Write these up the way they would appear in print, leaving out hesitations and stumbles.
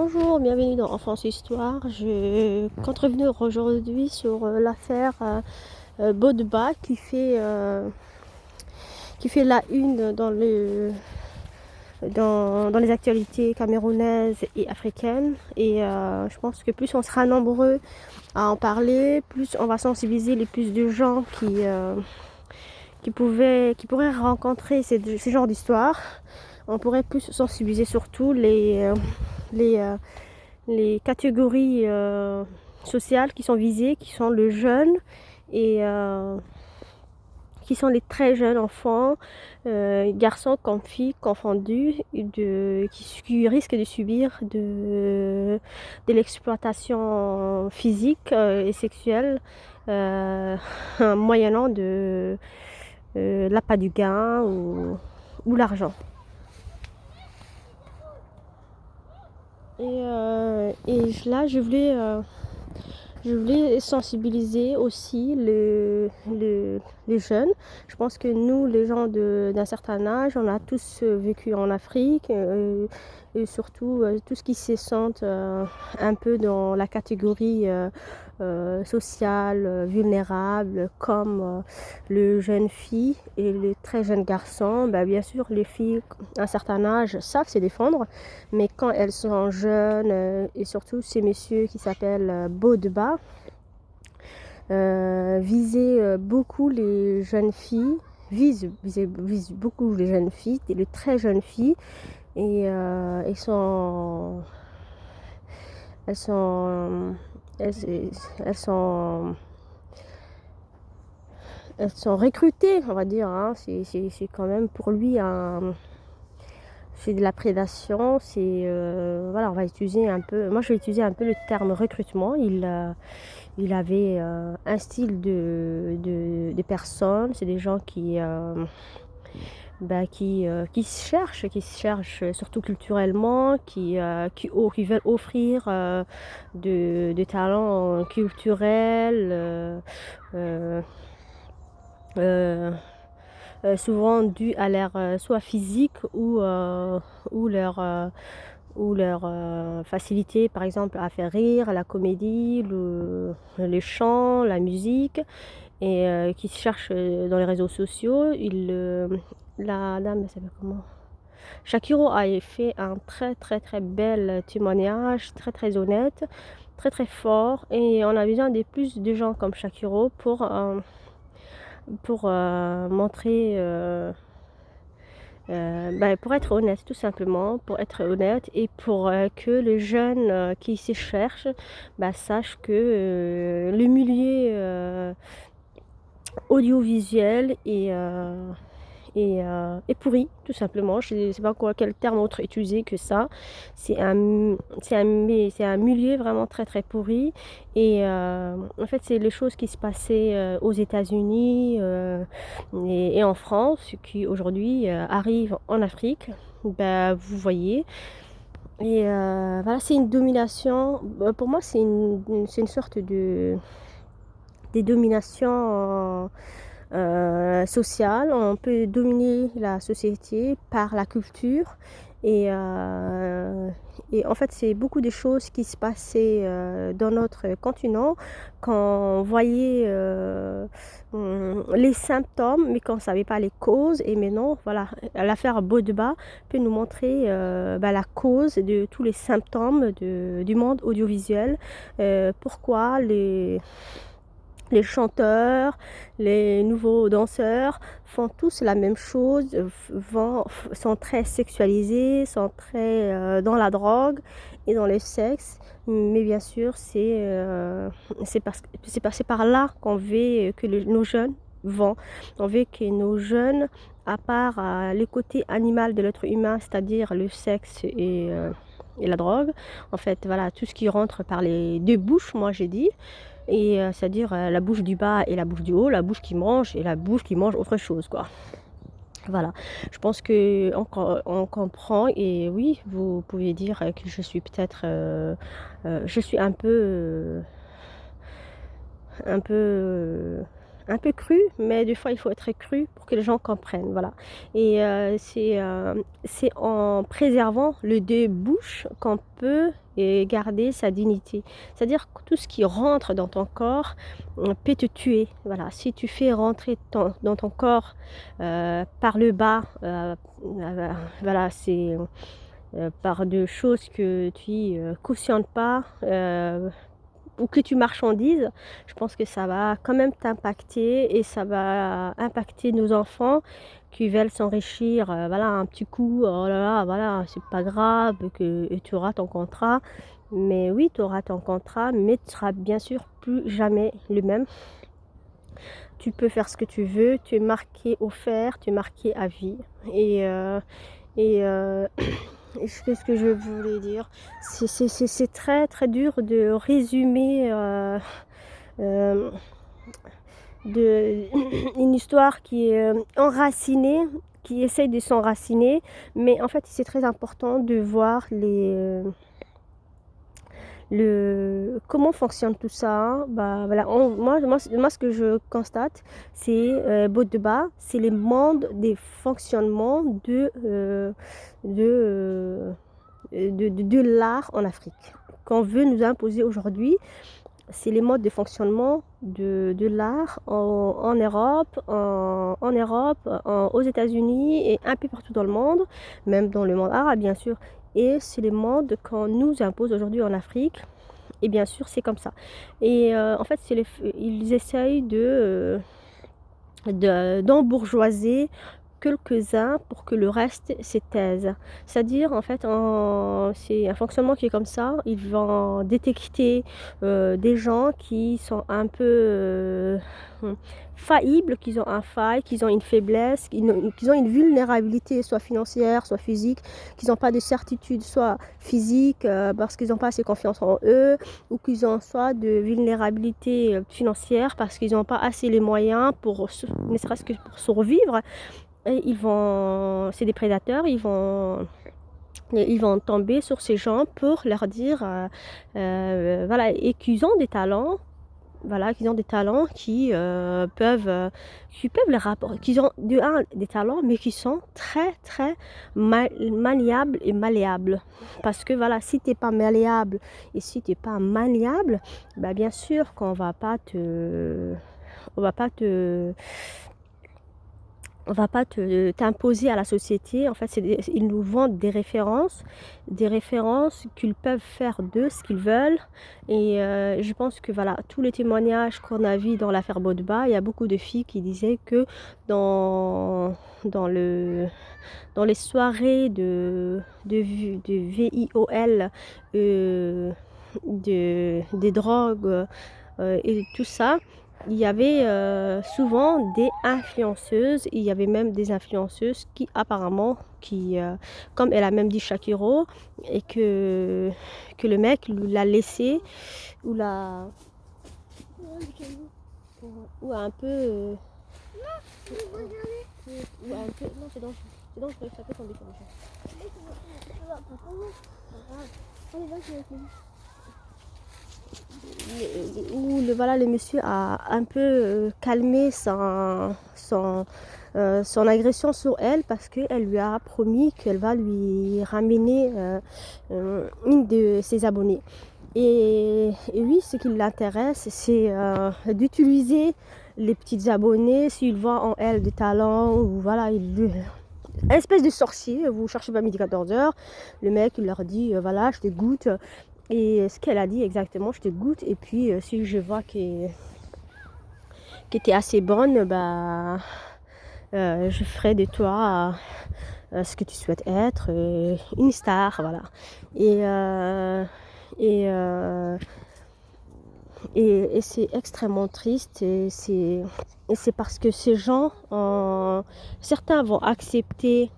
Bonjour, bienvenue dans Enfance Histoire. Je compte revenir aujourd'hui sur l'affaire Bodba qui fait la une dans les actualités camerounaises et africaines. Et je pense que plus on sera nombreux à en parler, plus on va sensibiliser les plus de gens qui pourraient rencontrer ces genres d'histoires. On pourrait plus sensibiliser surtout les, euh, les catégories sociales qui sont visées, qui sont le jeune et qui sont les très jeunes enfants, garçons comme filles, confondus, qui risquent de subir l'exploitation physique et sexuelle, moyennant de l'appât du gain ou l'argent. Et là, je voulais sensibiliser aussi les jeunes. Je pense que nous, les gens d'un certain âge, on a tous vécu en Afrique et surtout tout ce qui se sentent un peu dans la catégorie sociale, vulnérable, comme le jeune fille et les très jeunes garçons. Bah, bien sûr, les filles à un certain âge savent se défendre, mais quand elles sont jeunes, et surtout ces messieurs qui s'appellent Bodba, visaient beaucoup les jeunes filles, visent beaucoup les jeunes filles, les très jeunes filles, et elles sont, elles, elles sont, elles sont recrutées, on va dire. Hein. C'est quand même pour lui c'est de la prédation. Voilà, on va utiliser un peu. Moi, je vais utiliser un peu le terme recrutement. Il avait un style de personnes. C'est des gens qui se cherchent surtout culturellement, qui veulent offrir de talents culturels, euh, souvent dus à leur soit physique ou leur, euh, ou leur facilité, par exemple, à faire rire, la comédie, les chants, la musique, et qui se cherchent dans les réseaux sociaux. La dame, elle s'appelle comment? Shakiro a fait un très très très bel témoignage, très très honnête, très très fort, et on a besoin de plus de gens comme Shakiro pour montrer, pour être honnête tout simplement, pour être honnête et pour que les jeunes qui se cherchent sachent que le milieu audiovisuel est pourri, tout simplement. Je ne sais pas quel terme autre utiliser que ça. C'est un milieu vraiment très très pourri. Et en fait, c'est les choses qui se passaient aux États-Unis et en France qui aujourd'hui arrivent en Afrique. Vous voyez. Et voilà, c'est une domination. Pour moi, c'est une sorte de domination sociale. On peut dominer la société par la culture. Et, euh, et en fait, c'est beaucoup de choses qui se passaient dans notre continent quand on voyait les symptômes, mais qu'on ne savait pas les causes. Et maintenant, voilà, l'affaire Bodba peut nous montrer la cause de tous les symptômes du monde audiovisuel. Pourquoi les chanteurs, les nouveaux danseurs font tous la même chose, sont très sexualisés, sont très dans la drogue et dans le sexe. Mais bien sûr, c'est passé par là qu'on veut que nos jeunes vont. On veut que nos jeunes, à part le côté animal de l'être humain, c'est-à-dire le sexe et la drogue, en fait, voilà, tout ce qui rentre par les deux bouches, moi j'ai dit, et c'est-à-dire la bouche du bas et la bouche du haut, la bouche qui mange et la bouche qui mange autre chose, quoi. Voilà, je pense que on comprend. Et oui, vous pouvez dire que je suis peut-être, je suis un peu un peu cru, mais des fois il faut être cru pour que les gens comprennent, voilà. Et c'est en préservant les 2 bouches qu'on peut garder sa dignité. C'est-à-dire que tout ce qui rentre dans ton corps, peut te tuer, voilà. Si tu fais rentrer dans ton corps, par le bas, voilà, c'est, par de choses que tu, cautionnes pas, ou que tu marchandises, je pense que ça va quand même t'impacter et ça va impacter nos enfants qui veulent s'enrichir, voilà, un petit coup, oh là là, voilà, c'est pas grave que et tu auras ton contrat. Mais oui, tu auras ton contrat, mais tu seras bien sûr plus jamais le même. Tu peux faire ce que tu veux, tu es marqué au fer, tu es marqué à vie. Et qu'est-ce que je voulais dire? C'est très très dur de résumer euh, une histoire qui est enracinée, qui essaye de s'enraciner, mais en fait c'est très important de voir comment fonctionne tout ça. Bah, voilà, moi, ce que je constate, c'est Bodeba, c'est les modes des fonctionnements de l'art en Afrique. Qu'on veut nous imposer aujourd'hui, c'est les modes de fonctionnement de l'art en Europe, aux États-Unis et un peu partout dans le monde, même dans le monde arabe bien sûr. Et c'est les modes qu'on nous impose aujourd'hui en Afrique. Et bien sûr, c'est comme ça. Et en fait, ils essayent d'embourgeoiser quelques-uns pour que le reste s'étaise. C'est-à-dire, en fait, c'est un fonctionnement qui est comme ça. Ils vont détecter des gens qui sont un peu faillibles, qui ont un faille, qui ont une faiblesse, qui ont une vulnérabilité, soit financière, soit physique, qui n'ont pas de certitude, soit physique, parce qu'ils n'ont pas assez confiance en eux, ou qu'ils ont soit de vulnérabilité financière, parce qu'ils n'ont pas assez les moyens pour, ne serait-ce que pour survivre. Et c'est des prédateurs, ils vont tomber sur ces gens pour leur dire, voilà, et qu'ils ont des talents, voilà, qu'ils ont des talents qui peuvent les rapporter, qu'ils ont des talents, mais qui sont très très maniables et malléables. Parce que voilà, si tu n'es pas malléable et si tu n'es pas maniable, bah bien sûr qu'on on va pas te t'imposer à la société. En fait, ils nous vendent des références qu'ils peuvent faire de ce qu'ils veulent. Et je pense que voilà, tous les témoignages qu'on a vus dans l'affaire Bodba, il y a beaucoup de filles qui disaient que dans les soirées de VIOL, des drogues et tout ça, il y avait souvent des influenceuses. Il y avait même des influenceuses qui apparemment, comme elle a même dit Shakiro, et que le mec l'a laissé ou l'a ou un peu ou un peu non c'est dangereux, ça peut tomber sur les gens. Où voilà, le monsieur a un peu calmé son agression sur elle parce qu'elle lui a promis qu'elle va lui ramener une de ses abonnés. Et oui, ce qui l'intéresse, c'est d'utiliser les petites abonnées s'il voit en elle des talents ou voilà, une espèce de sorcier. Vous cherchez pas midi 14h, le mec il leur dit voilà, je te goûte. Et ce qu'elle a dit exactement, je te goûte et puis si je vois que tu es assez bonne, bah, je ferai de toi ce que tu souhaites être, une star, voilà. Et, et, euh, et c'est extrêmement triste et c'est parce que ces gens, certains vont accepter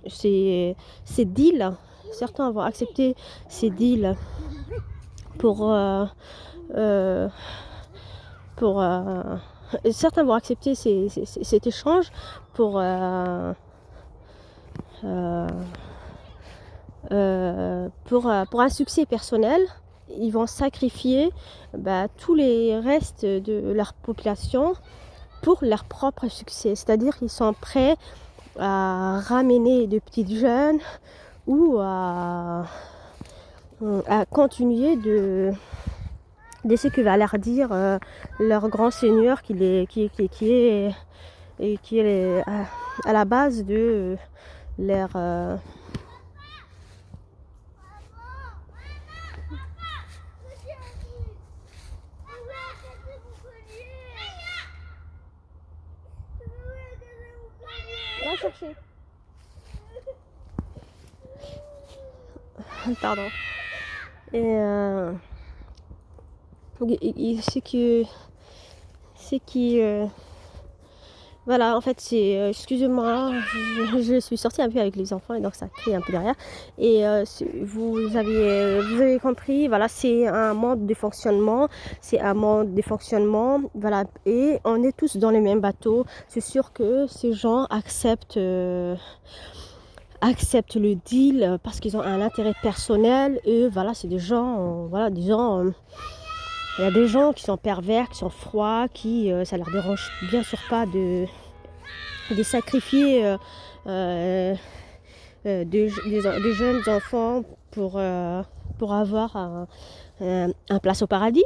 ces deals, certains vont accepter ces deals pour certains vont accepter cet échange pour pour un succès personnel ils vont sacrifier tous les restes de leur population pour leur propre succès. C'est-à-dire qu'ils sont prêts à ramener de petites jeunes ou à continuer de ce que va leur dire leur grand seigneur qui est à la base de leur va chercher. Pardon. Et ce qui voilà, en fait, c'est excusez-moi, je suis sortie un peu avec les enfants et donc ça crie un peu derrière. Et vous avez compris, voilà, c'est un mode de fonctionnement, voilà, et on est tous dans le même bateau. C'est sûr que ces gens acceptent le deal parce qu'ils ont un intérêt personnel et voilà, c'est des gens, il y a des gens qui sont pervers, qui sont froids, qui ça leur dérange bien sûr pas de sacrifier des jeunes enfants pour avoir un place au paradis.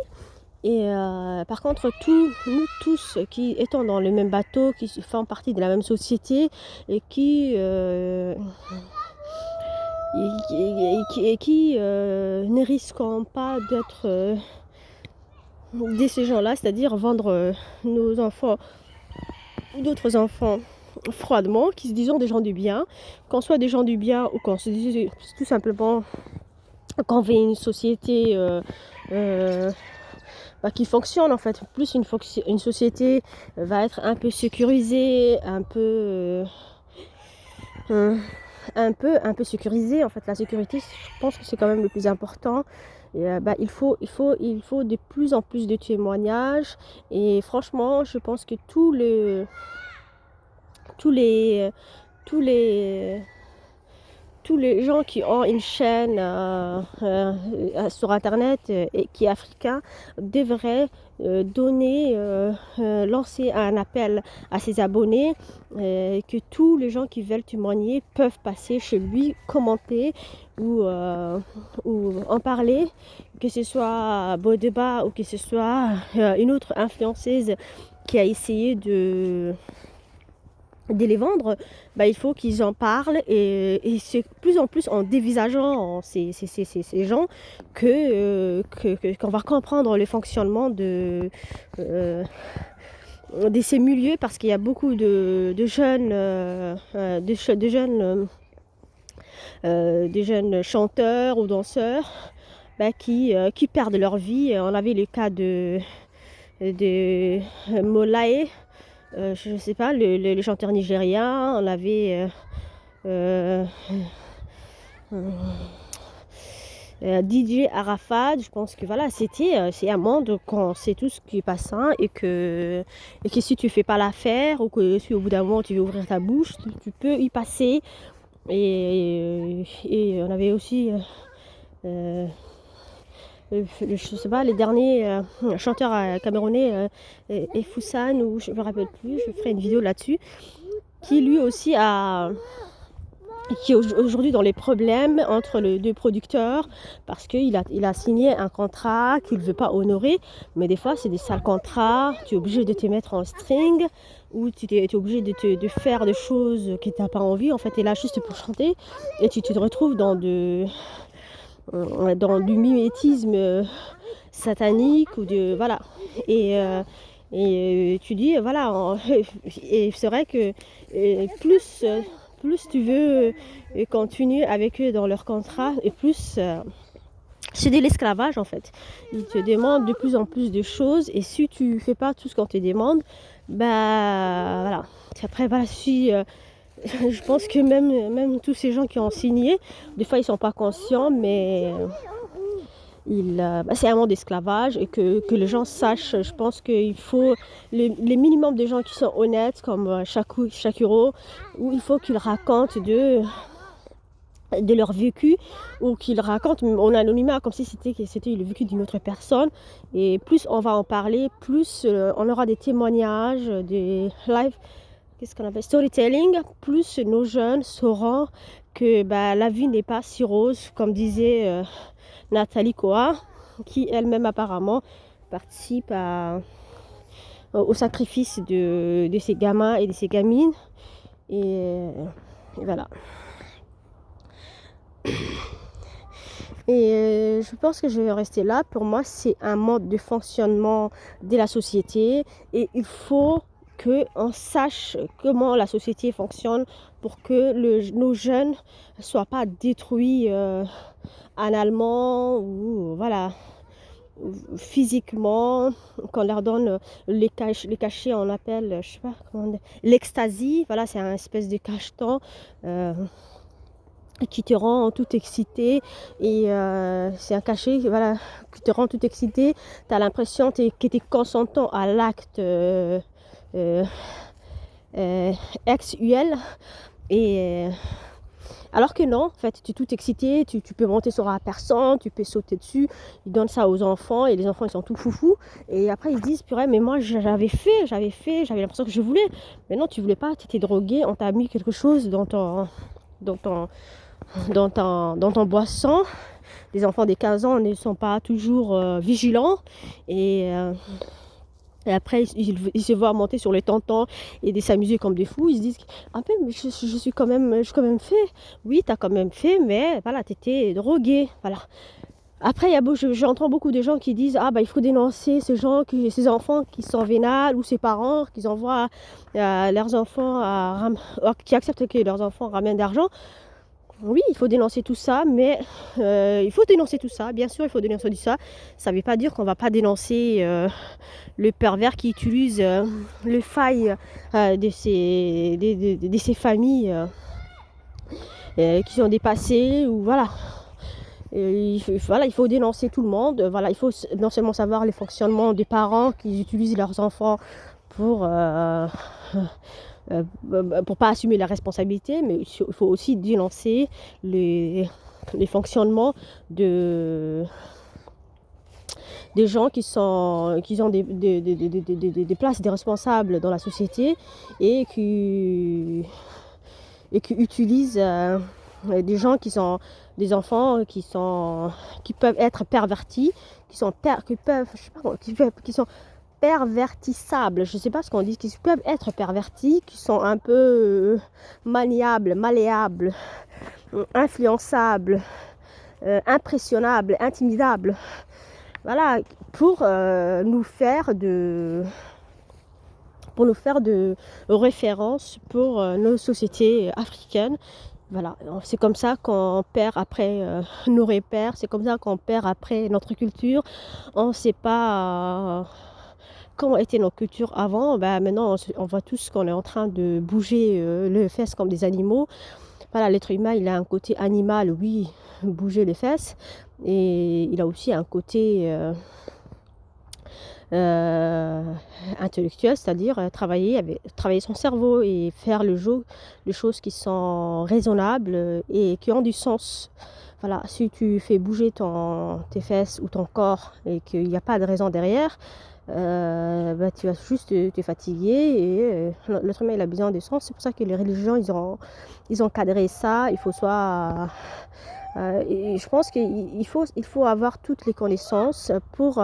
Et par contre, nous tous qui étant dans le même bateau, qui font partie de la même société et qui ne risquons pas d'être de ces gens-là, c'est-à-dire vendre nos enfants ou d'autres enfants froidement, qui se disent des gens du bien, qu'on soit des gens du bien ou qu'on se dise tout simplement qu'on veut une société qui fonctionne en fait. Plus une société va être un peu sécurisée, un peu sécurisée. En fait, la sécurité, je pense que c'est quand même le plus important. Et, il faut de plus en plus de témoignages. Et franchement, je pense que tous les gens qui ont une chaîne sur internet et qui est africain devraient lancer un appel à ses abonnés, que tous les gens qui veulent témoigner peuvent passer chez lui, commenter ou en parler, que ce soit Bodeba ou que ce soit une autre influenceuse qui a essayé de les vendre, il faut qu'ils en parlent et c'est plus en plus en dévisageant ces gens qu'on va comprendre le fonctionnement de ces milieux, parce qu'il y a beaucoup de jeunes chanteurs ou danseurs qui perdent leur vie. On avait le cas de Molae, je ne sais pas, le chanteur nigérien. On avait DJ Arafat. Je pense que voilà, c'est un monde qu'on sait tous qui est passant et que si tu fais pas l'affaire ou que si au bout d'un moment tu veux ouvrir ta bouche, tu peux y passer. Et on avait aussi je sais pas, les derniers chanteurs camerounais, Efoussane, ou je me rappelle plus, je ferai une vidéo là-dessus, qui lui aussi qui est aujourd'hui dans les problèmes entre les deux producteurs, parce qu'il a signé un contrat qu'il ne veut pas honorer. Mais des fois c'est des sales contrats, tu es obligé de te mettre en string, ou tu es obligé de faire des choses que tu n'as pas envie, en fait, tu es là juste pour chanter, et tu te retrouves dans du mimétisme satanique ou de voilà. Et tu dis voilà, et c'est vrai que plus tu veux continuer avec eux dans leur contrat, et plus c'est de l'esclavage en fait. Ils te demandent de plus en plus de choses, et si tu fais pas tout ce qu'on te demande, voilà. Après voilà, si je pense que même tous ces gens qui ont signé, des fois ils sont pas conscients, mais c'est un monde d'esclavage, et que les gens sachent. Je pense qu'il faut les minimums de gens qui sont honnêtes, comme Shakuro, où il faut qu'ils racontent de leur vécu ou qu'ils racontent en anonymat comme si c'était le vécu d'une autre personne. Et plus on va en parler, plus on aura des témoignages, des live, qu'est-ce qu'on appelle, storytelling, plus nos jeunes sauront que la vie n'est pas si rose, comme disait Nathalie Koa, qui elle-même apparemment participe au sacrifice de ces gamins et de ces gamines. Et voilà. Et je pense que je vais rester là. Pour moi, c'est un mode de fonctionnement de la société. Et il faut qu'on sache comment la société fonctionne pour que nos jeunes ne soient pas détruits analement ou voilà, physiquement, qu'on leur donne les cachets, on appelle, je sais pas comment dire, l'ecstasy. Voilà, c'est un espèce de cacheton qui te rend tout excité et c'est un cachet voilà, qui te rend tout excité. Tu as l'impression que tu es consentant à l'acte sexuel et alors que non, en fait, tu es tout excité, tu peux monter sur la personne, tu peux sauter dessus, ils donnent ça aux enfants et les enfants ils sont tout foufous et après ils se disent purée mais moi j'avais l'impression que je voulais, mais non tu voulais pas, tu étais drogué, on t'a mis quelque chose dans ton boisson. Les enfants des 15 ans ne sont pas toujours vigilants et après ils se voient monter sur les tontons et s'amuser comme des fous. Ils se disent ah mais je suis quand même, j'ai quand même fait. Oui, t'as quand même fait, mais voilà, t'étais drogué. Voilà. Après, j'entends beaucoup de gens qui disent ah il faut dénoncer ces enfants qui sont vénales ou ces parents qui envoient leurs enfants qui acceptent que leurs enfants ramènent d'argent. Oui, il faut dénoncer tout ça, mais il faut dénoncer tout ça, bien sûr, il faut dénoncer tout ça. Ça ne veut pas dire qu'on ne va pas dénoncer le pervers qui utilise les failles de ces familles qui sont dépassées, ou voilà. Il faut dénoncer tout le monde. Voilà, il faut non seulement savoir le fonctionnement des parents qui utilisent leurs enfants pour pas assumer la responsabilité, mais il faut aussi dénoncer les fonctionnements des gens qui ont des places, des responsables dans la société et qui utilisent des gens qui sont des enfants qui peuvent être pervertis, qui sont pervertissables, je ne sais pas ce qu'on dit, qui peuvent être pervertis, qui sont un peu maniables, malléables, influençables, impressionnables, intimidables. Voilà, pour nous faire de référence pour nos sociétés africaines. Voilà, c'est comme ça qu'on perd après nos repères, c'est comme ça qu'on perd après notre culture. On ne sait pas comment était notre culture avant. Maintenant, on voit tous qu'on est en train de bouger les fesses comme des animaux. Voilà, l'être humain, il a un côté animal, oui, bouger les fesses. Et il a aussi un côté intellectuel, c'est-à-dire travailler son cerveau et faire le jeu de choses qui sont raisonnables et qui ont du sens. Voilà, si tu fais bouger tes fesses ou ton corps et qu'il n'y a pas de raison derrière, tu vas juste te fatiguer et l'être humain il a besoin de sens. C'est pour ça que les religions ils ont cadré ça. Il faut et je pense qu'il faut avoir toutes les connaissances pour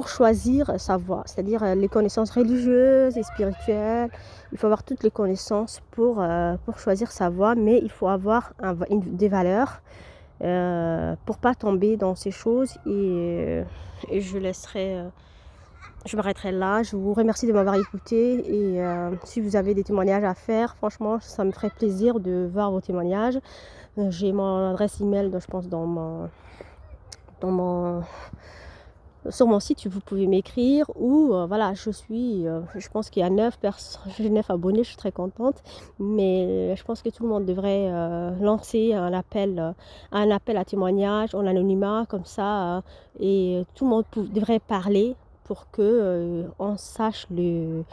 choisir sa voie, c'est-à-dire les connaissances religieuses et spirituelles. Il faut avoir toutes les connaissances pour choisir sa voie, mais il faut avoir des valeurs pour pas tomber dans ces choses. Et je m'arrêterai là. Je vous remercie de m'avoir écouté et si vous avez des témoignages à faire, franchement, ça me ferait plaisir de voir vos témoignages. J'ai mon adresse email, je pense, sur mon site, vous pouvez m'écrire ou voilà, je pense qu'il y a 9 personnes, j'ai 9 abonnés, je suis très contente, mais je pense que tout le monde devrait lancer un appel à témoignage en anonymat comme ça et tout le monde devrait parler pour que on sache les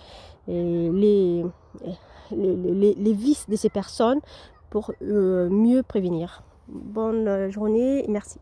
vices de ces personnes pour mieux prévenir. Bonne journée, merci.